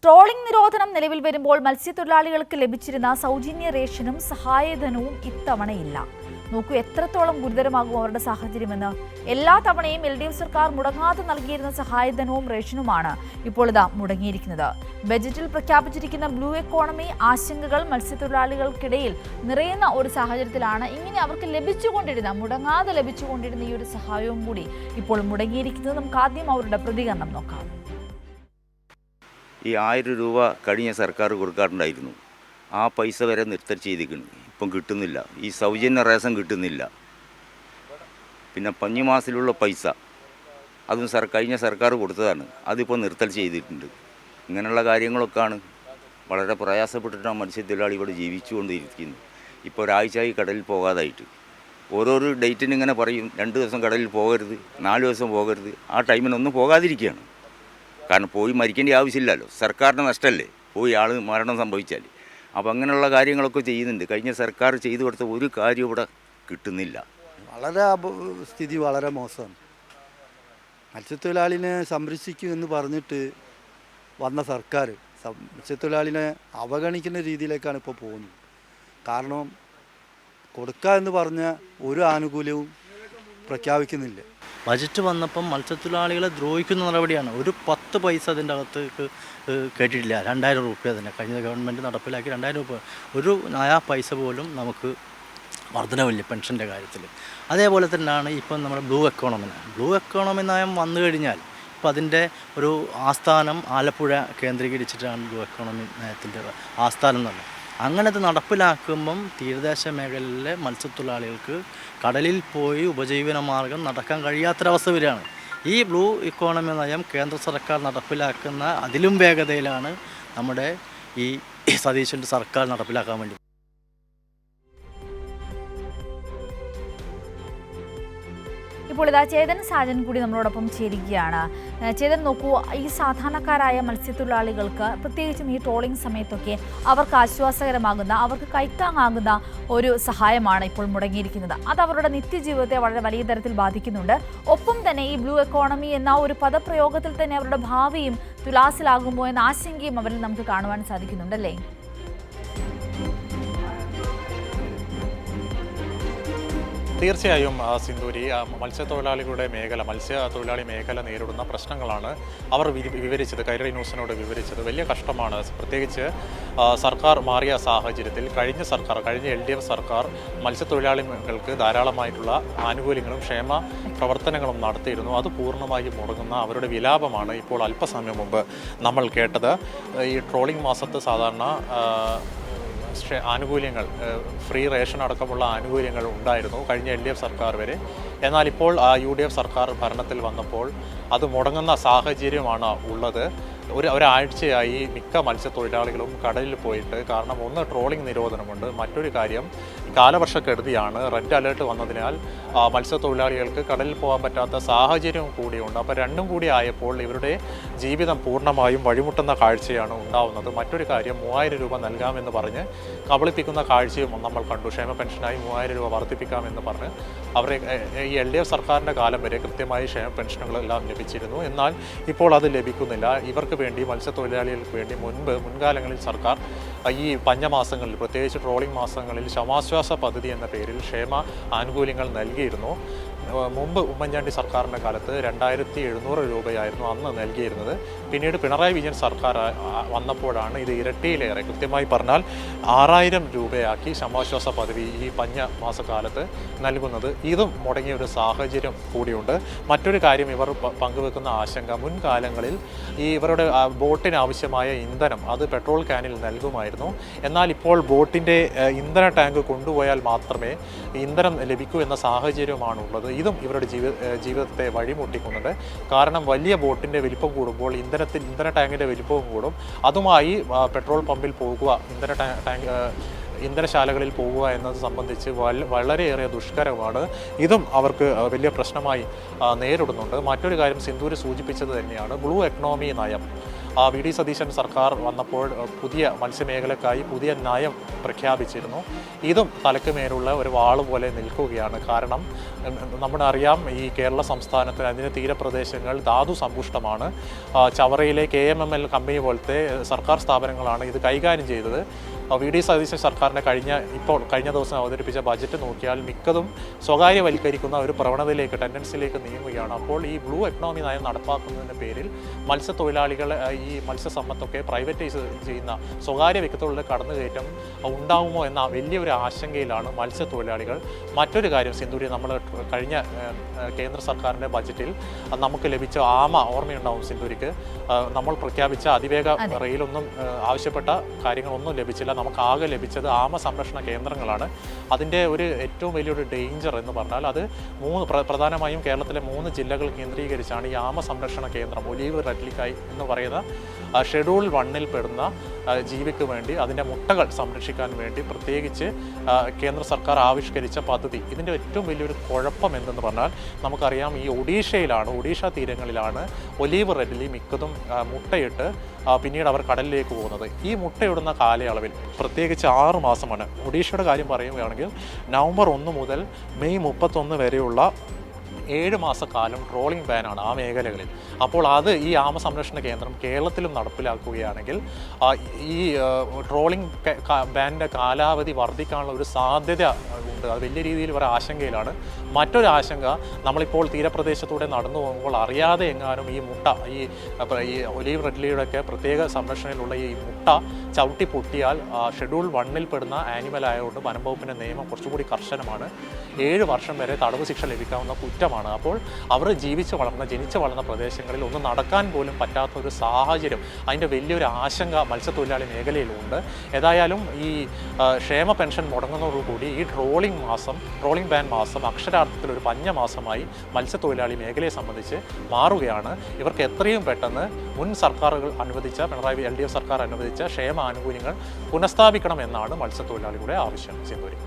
Trawling നിരോധനം നിലവിൽ വരുമ്പോൾ മത്സ്യത്തൊഴിലാളികൾക്ക് ലഭിച്ചിരുന്ന സൗജന്യ റേഷനും സഹായധനവും ഇത്തവണയില്ല. നോക്കൂ എത്രത്തോളം ഗുരുതരമാകും അവരുടെ സാഹചര്യമെന്ന്. എല്ലാ തവണയും LDF സർക്കാർ മുടങ്ങാതെ നൽകിയിരുന്ന സഹായധനവും റേഷനുമാണ് ഇപ്പോൾ ഇതാ മുടങ്ങിയിരിക്കുന്നത്. ബജറ്റിൽ പ്രഖ്യാപിച്ചിരിക്കുന്ന ബ്ലൂ എക്കോണമി ആശങ്കകൾ മത്സ്യത്തൊഴിലാളികൾക്കിടയിൽ നിറയുന്ന ഒരു സാഹചര്യത്തിലാണ് ഇങ്ങനെ അവർക്ക് മുടങ്ങാതെ ലഭിച്ചുകൊണ്ടിരുന്ന ഈ ഒരു സഹായവും കൂടി ഇപ്പോൾ മുടങ്ങിയിരിക്കുന്നത്. നമുക്ക് ആദ്യം അവരുടെ പ്രതികരണം നോക്കാം. ഈ 1000 രൂപ കഴിഞ്ഞ സർക്കാർ കൊടുക്കാറുണ്ടായിരുന്നു. ആ പൈസ വരെ നിർത്തൽ ചെയ്തിരിക്കുന്നു. ഇപ്പം കിട്ടുന്നില്ല. ഈ സൗജന്യ റേഷൻ കിട്ടുന്നില്ല. പിന്നെ പഞ്ഞിമാസത്തിലുള്ള പൈസ അതും കഴിഞ്ഞ സർക്കാർ കൊടുത്തതാണ്. അതിപ്പോൾ നിർത്തൽ ചെയ്തിട്ടുണ്ട്. ഇങ്ങനെയുള്ള കാര്യങ്ങളൊക്കെയാണ് വളരെ പ്രയാസപ്പെട്ടിട്ടാണ് മത്സ്യത്തൊഴിലാളി ഇവിടെ ജീവിച്ചുകൊണ്ടിരിക്കുന്നത്. ഇപ്പോൾ ഒരാഴ്ചയായി കടലിൽ പോകാതായിട്ട് ഓരോരോ ഡേറ്റിന് ഇങ്ങനെ പറയും, 2 ദിവസം കടലിൽ പോകരുത്, 4 ദിവസം പോകരുത്. ആ ടൈമിനൊന്നും പോകാതിരിക്കുകയാണ്. കാരണം പോയി മരിക്കേണ്ട ആവശ്യമില്ലല്ലോ, സർക്കാരിൻ്റെ നഷ്ടമല്ലേ പോയി ആൾ മരണം സംഭവിച്ചാൽ. അപ്പോൾ അങ്ങനെയുള്ള കാര്യങ്ങളൊക്കെ ചെയ്യുന്നുണ്ട്. കഴിഞ്ഞ സർക്കാർ ചെയ്തു കൊടുത്ത ഒരു കാര്യം ഇവിടെ കിട്ടുന്നില്ല. സ്ഥിതി വളരെ മോശമാണ്. മത്സ്യത്തൊഴിലാളിനെ സംരക്ഷിക്കും എന്ന് പറഞ്ഞിട്ട് വന്ന സർക്കാർ മത്സ്യത്തൊഴിലാളിനെ അവഗണിക്കുന്ന രീതിയിലേക്കാണ് ഇപ്പോൾ പോകുന്നത്. കാരണം കൊടുക്കുക എന്ന് പറഞ്ഞ ഒരു ആനുകൂല്യവും പ്രഖ്യാപിക്കുന്നില്ല. ബജറ്റ് വന്നപ്പം മത്സ്യത്തൊഴിലാളികളെ ദ്രോഹിക്കുന്ന നടപടിയാണ്. ഒരു 10 പൈസ അതിൻ്റെ അകത്തേക്ക് കേട്ടിട്ടില്ല. 2000 രൂപ തന്നെ കഴിഞ്ഞ ഗവൺമെൻറ് നടപ്പിലാക്കി. 2000 രൂപ ഒരു നയാ പൈസ പോലും നമുക്ക് വർധനവില്ല പെൻഷൻ്റെ കാര്യത്തിൽ. അതേപോലെ തന്നെയാണ് ഇപ്പം നമ്മുടെ ബ്ലൂ എക്കോണമി നയം വന്നു കഴിഞ്ഞാൽ ഇപ്പം അതിൻ്റെ ഒരു ആസ്ഥാനം ആലപ്പുഴ കേന്ദ്രീകരിച്ചിട്ടാണ് ബ്ലൂ എക്കോണമി നയത്തിൻ്റെ ആസ്ഥാനം എന്ന് പറഞ്ഞത്. അങ്ങനെ അത് നടപ്പിലാക്കുമ്പം തീരദേശ മേഖലയിലെ മത്സ്യത്തൊഴിലാളികൾക്ക് കടലിൽ പോയി ഉപജീവന മാർഗം നടക്കാൻ കഴിയാത്തൊരവസ്ഥ വരികയാണ്. ഈ ബ്ലൂ ഇക്കോണമി നയം കേന്ദ്ര സർക്കാർ നടപ്പിലാക്കുന്ന അതിലും വേഗതയിലാണ് നമ്മുടെ ഈ സതീശൻ്റെ സർക്കാർ നടപ്പിലാക്കാൻ വേണ്ടി. ഇപ്പോൾ ഇതാ ചേതൻ സാജൻ കൂടി നമ്മളോടൊപ്പം ചേരുകയാണ്. ചേതൻ, നോക്കൂ, ഈ സാധാരണക്കാരായ മത്സ്യത്തൊഴിലാളികൾക്ക് പ്രത്യേകിച്ചും ഈ ട്രോളിംഗ് സമയത്തൊക്കെ അവർക്ക് ആശ്വാസകരമാകുന്ന, അവർക്ക് കൈത്താങ്ങാകുന്ന ഒരു സഹായമാണ് ഇപ്പോൾ മുടങ്ങിയിരിക്കുന്നത്. അത് അവരുടെ നിത്യജീവിതത്തെ വളരെ വലിയ തരത്തിൽ ബാധിക്കുന്നുണ്ട്. ഒപ്പം തന്നെ ഈ ബ്ലൂ എക്കോണമി എന്ന ഒരു പദപ്രയോഗത്തിൽ തന്നെ അവരുടെ ഭാവിയും തുലാസിലാകുമോ എന്ന ആശങ്കയും അവരിൽ നമുക്ക് കാണുവാൻ സാധിക്കുന്നുണ്ടല്ലേ? തീർച്ചയായും സിന്ധൂരി, മത്സ്യത്തൊഴിലാളി മേഖല നേരിടുന്ന പ്രശ്നങ്ങളാണ് അവർ വിവരിച്ചത്, കൈരളി ന്യൂസിനോട് വിവരിച്ചത്. വലിയ കഷ്ടമാണ്. പ്രത്യേകിച്ച് സർക്കാർ മാറിയ സാഹചര്യത്തിൽ കഴിഞ്ഞ LDF സർക്കാർ മത്സ്യത്തൊഴിലാളികൾക്ക് ധാരാളമായിട്ടുള്ള ആനുകൂല്യങ്ങളും ക്ഷേമ പ്രവർത്തനങ്ങളും നടത്തിയിരുന്നു. അത് പൂർണ്ണമായും മുടങ്ങുന്ന അവരുടെ വിലാപമാണ് ഇപ്പോൾ അല്പസമയം മുമ്പ് നമ്മൾ കേട്ടത്. ഈ ട്രോളിംഗ് മാസത്ത് സാധാരണ ആനുകൂല്യങ്ങൾ, ഫ്രീ റേഷൻ അടക്കമുള്ള ആനുകൂല്യങ്ങൾ ഉണ്ടായിരുന്നു കഴിഞ്ഞ LDF സർക്കാർ വരെ. എന്നാൽ ഇപ്പോൾ UDF സർക്കാർ ഭരണത്തിൽ വന്നപ്പോൾ അത് മുടങ്ങുന്ന സാഹചര്യമാണ് ഉള്ളത്. ഒരാഴ്ചയായി മിക്ക മത്സ്യത്തൊഴിലാളികളും കടലിൽ പോയിട്ട്, കാരണം ഒന്ന് ട്രോളിംഗ് നിരോധനമുണ്ട്, മറ്റൊരു കാര്യം കാലവർഷക്കെടുതിയാണ്. റെഡ് അലേർട്ട് വന്നതിനാൽ മത്സ്യത്തൊഴിലാളികൾക്ക് കടലിൽ പോകാൻ പറ്റാത്ത സാഹചര്യവും കൂടിയുണ്ട്. അപ്പോൾ രണ്ടും കൂടി ആയപ്പോൾ ഇവരുടെ ജീവിതം പൂർണ്ണമായും വഴിമുട്ടുന്ന കാഴ്ചയാണ് ഉണ്ടാവുന്നത്. മറ്റൊരു കാര്യം, 3000 രൂപ നൽകാമെന്ന് പറഞ്ഞ് കബളിപ്പിക്കുന്ന കാഴ്ചയും നമ്മൾ കണ്ടു. ക്ഷേമ പെൻഷനായി 3000 രൂപ വർദ്ധിപ്പിക്കാമെന്ന് പറഞ്ഞ് അവരെ ഈ LDF സർക്കാരിൻ്റെ കാലം വരെ കൃത്യമായി ക്ഷേമ പെൻഷനുകളെല്ലാം ലഭിച്ചിരുന്നു. എന്നാൽ ഇപ്പോൾ അത് ലഭിക്കുന്നില്ല. ഇവർക്ക് വേണ്ടി, മത്സ്യത്തൊഴിലാളികൾക്ക് വേണ്ടി മുൻകാലങ്ങളിൽ സർക്കാർ ഈ പഞ്ഞമാസങ്ങളിൽ, പ്രത്യേകിച്ച് ട്രോളിംഗ് മാസങ്ങളിൽ ശമാശ്വാസ പദ്ധതി എന്ന പേരിൽ ക്ഷേമ ആനുകൂല്യങ്ങൾ നൽകിയിരുന്നു. മുമ്പ് ഉമ്മൻചാണ്ടി സർക്കാരിൻ്റെ കാലത്ത് 2700 രൂപയായിരുന്നു അന്ന് നൽകിയിരുന്നത്. പിന്നീട് പിണറായി വിജയൻ സർക്കാർ വന്നപ്പോഴാണ് ഇത് ഇരട്ടിയിലേറെ, കൃത്യമായി പറഞ്ഞാൽ 6000 രൂപയാക്കി ശമാശ്വാസ പദ്ധതി ഈ പഞ്ഞ മാസക്കാലത്ത് നൽകുന്നത്. ഇതും മുടങ്ങിയ ഒരു സാഹചര്യം കൂടിയുണ്ട്. മറ്റൊരു കാര്യം, ഇവർ പങ്കുവെക്കുന്ന ആശങ്ക, മുൻകാലങ്ങളിൽ ഈ ഇവരുടെ ബോട്ടിന് ആവശ്യമായ ഇന്ധനം അത് പെട്രോൾ ക്യാനിൽ നൽകുമായിരുന്നു. എന്നാൽ ഇപ്പോൾ ബോട്ടിൻ്റെ ഇന്ധന ടാങ്ക് കൊണ്ടുപോയാൽ മാത്രമേ ഇന്ധനം ലഭിക്കൂ എന്ന സാഹചര്യമാണുള്ളത്. ഇതും ഇവരുടെ ജീവിതത്തെ വഴിമുട്ടിക്കുന്നുണ്ട്. കാരണം വലിയ ബോട്ടിൻ്റെ വലിപ്പം കൂടുമ്പോൾ ഇന്ധന ടാങ്കിൻ്റെ വലിപ്പവും കൂടും. അതുമായി പെട്രോൾ പമ്പിൽ പോകുക, ഇന്ധനശാലകളിൽ പോകുക എന്നത് സംബന്ധിച്ച് വളരെയേറെ ദുഷ്കരമാണ്. ഇതും അവർക്ക് വലിയ പ്രശ്നമായി നേരിടുന്നുണ്ട്. മറ്റൊരു കാര്യം സിന്ധൂര് സൂചിപ്പിച്ചത് തന്നെയാണ്, ബ്ലൂ എക്കണോമി നയം വി.ഡി. സതീശൻ സർക്കാർ വന്നപ്പോൾ പുതിയ മത്സ്യമേഖലക്കായി പുതിയ നയം പ്രഖ്യാപിച്ചിരുന്നു. ഇതും തലക്ക് മേലുള്ള ഒരു വാള് പോലെ നിൽക്കുകയാണ്. കാരണം അറിയാം, ഈ കേരള സംസ്ഥാനത്തിന് അതിൻ്റെ തീരപ്രദേശങ്ങൾ ധാതു സമ്പുഷ്ടമാണ്. ചവറയിലെ KMML കമ്പനി പോലത്തെ സർക്കാർ സ്ഥാപനങ്ങളാണ് ഇത് കൈകാര്യം ചെയ്തത്. വി.ഡി. സതീശൻ സർക്കാരിൻ്റെ കഴിഞ്ഞ ദിവസം അവതരിപ്പിച്ച ബജറ്റ് നോക്കിയാൽ മിക്കതും സ്വകാര്യവൽക്കരിക്കുന്ന ഒരു പ്രവണതയിലേക്ക് ടെൻഡൻസിയിലേക്ക് നീങ്ങുകയാണ്. അപ്പോൾ ഈ ബ്ലൂ എക്കണോമി നയം നടപ്പാക്കുന്നതിൻ്റെ പേരിൽ മത്സ്യത്തൊഴിലാളികൾ ഈ മത്സ്യസമ്പത്തൊക്കെ പ്രൈവറ്റൈസ് ചെയ്യുന്ന സ്വകാര്യ വ്യക്തികളുടെ കടന്നുകയറ്റം ഉണ്ടാകുമോ എന്ന വലിയൊരു ആശങ്കയിലാണ് മത്സ്യത്തൊഴിലാളികൾ. മറ്റൊരു കാര്യം സിന്ധൂരി, നമ്മൾ കഴിഞ്ഞ കേന്ദ്ര സർക്കാരിൻ്റെ ബജറ്റിൽ നമുക്ക് ലഭിച്ച ഓർമ്മയുണ്ടാവും സിന്ധൂരിക്ക്, നമ്മൾ പ്രഖ്യാപിച്ച അതിവേഗ റെയിലൊന്നും ആവശ്യപ്പെട്ട കാര്യങ്ങളൊന്നും ലഭിച്ചില്ല. നമുക്ക് ആകെ ലഭിച്ചത് സംരക്ഷണ കേന്ദ്രങ്ങളാണ്. അതിൻ്റെ ഏറ്റവും വലിയൊരു ഡേഞ്ചർ എന്ന് പറഞ്ഞാൽ അത് പ്രധാനമായും കേരളത്തിലെ 3 ജില്ലകൾ കേന്ദ്രീകരിച്ചാണ് ഈ സംരക്ഷണ കേന്ദ്രം. ഒലീവ് റെഡ്ലിക്കായി എന്ന് പറയുന്ന ഷെഡ്യൂൾ 1 പെടുന്ന ജീവിക്ക് വേണ്ടി അതിൻ്റെ മുട്ടകൾ സംരക്ഷിക്കാൻ വേണ്ടി പ്രത്യേകിച്ച് കേന്ദ്ര സർക്കാർ ആവിഷ്കരിച്ച പദ്ധതി. ഇതിൻ്റെ ഏറ്റവും വലിയൊരു കുഴപ്പം എന്തെന്ന് പറഞ്ഞാൽ നമുക്കറിയാം, ഈ ഒഡീഷ തീരങ്ങളിലാണ് ഒലീവ് റെഡ്ലി മിക്കതും മുട്ടയിട്ട് പിന്നീട് അവർ കടലിലേക്ക് പോകുന്നത്. ഈ മുട്ടയിടുന്ന കാലയളവിൽ പ്രത്യേകിച്ച് 6 മാസമാണ്. ഒഡീഷയുടെ കാര്യം പറയുകയാണെങ്കിൽ നവംബർ 1 മുതൽ മെയ് 31 വരെയുള്ള 7 മാസക്കാലം ട്രോളിംഗ് ബാനാണ് ആ മേഖലകളിൽ. അപ്പോൾ അത് ഈ സംരക്ഷണ കേന്ദ്രം കേരളത്തിലും നടപ്പിലാക്കുകയാണെങ്കിൽ ഈ ട്രോളിംഗ് ബാനിൻ്റെ കാലാവധി വർദ്ധിക്കാനുള്ള ഒരു സാധ്യത ഉണ്ട്. അത് വലിയ രീതിയിൽ ഒരു ആശങ്കയിലാണ്. മറ്റൊരു ആശങ്ക, നമ്മളിപ്പോൾ തീരപ്രദേശത്തൂടെ നടന്നു പോകുമ്പോൾ അറിയാതെ എങ്ങാനും ഈ മുട്ട ഈ ഒലീവ് റെഡ്ലിയുടെയൊക്കെ പ്രത്യേക സംരക്ഷണയിലുള്ള ഈ മുട്ട ചവിട്ടി പൊട്ടിയാൽ ഷെഡ്യൂൾ 1 പെടുന്ന ആനിമൽ ആയതുകൊണ്ട് വനം വകുപ്പിൻ്റെ നിയമം കുറച്ചുകൂടി കർശനമാണ്. 7 വർഷം വരെ തടവ് ശിക്ഷ ലഭിക്കാവുന്ന കുറ്റമാണ്. അപ്പോൾ അവർ ജനിച്ചു വളർന്ന പ്രദേശങ്ങളിൽ ഒന്നും നടക്കാൻ പോലും പറ്റാത്ത ഒരു സാഹചര്യം, അതിൻ്റെ വലിയൊരു ആശങ്ക മത്സ്യത്തൊഴിലാളി മേഖലയിലുണ്ട്. ഏതായാലും ഈ ക്ഷേമ പെൻഷൻ മുടങ്ങുന്നതോടുകൂടി ഈ ട്രോളിംഗ് ബാൻ മാസം അക്ഷരാർത്ഥത്തിൽ ഒരു പഞ്ഞമാസമായി മത്സ്യത്തൊഴിലാളി മേഖലയെ സംബന്ധിച്ച് മാറുകയാണ്. ഇവർക്ക് എത്രയും പെട്ടെന്ന് മുൻ സർക്കാരുകൾ അനുവദിച്ച LDF സർക്കാർ അനുവദിച്ച ക്ഷേമ ആനുകൂല്യങ്ങൾ പുനഃസ്ഥാപിക്കണമെന്നാണ് മത്സ്യത്തൊഴിലാളികളുടെ ആവശ്യം. ശരി.